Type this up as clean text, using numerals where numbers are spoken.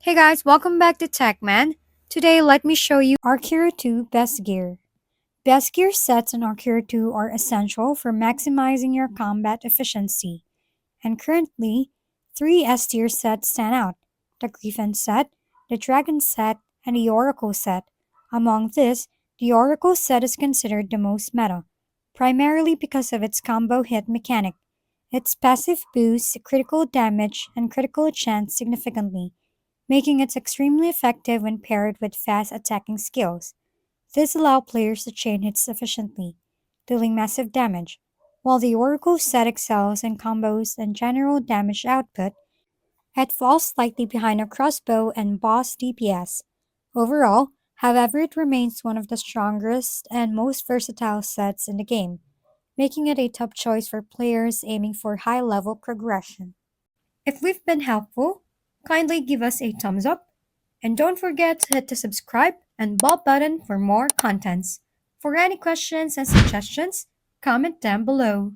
Hey guys, welcome back to TechMan. Today, let me show you Archero 2 Best Gear. Best Gear sets in Archero 2 are essential for maximizing your combat efficiency, and currently, three S tier sets stand out: the Griffin set, the Dragon set, and the Oracle set. Among this, the Oracle set is considered the most meta, primarily because of its combo hit mechanic. Its passive boosts critical damage and critical chance significantly, making it extremely effective when paired with fast attacking skills. This allows players to chain hits efficiently, dealing massive damage, while the Oracle set excels in combos and general damage output. It falls slightly behind a crossbow and boss DPS. Overall, however, it remains one of the strongest and most versatile sets in the game, making it a top choice for players aiming for high level progression. If we've been helpful, kindly give us a thumbs up and don't forget to hit the subscribe and bell button for more contents. For any questions and suggestions, comment down below.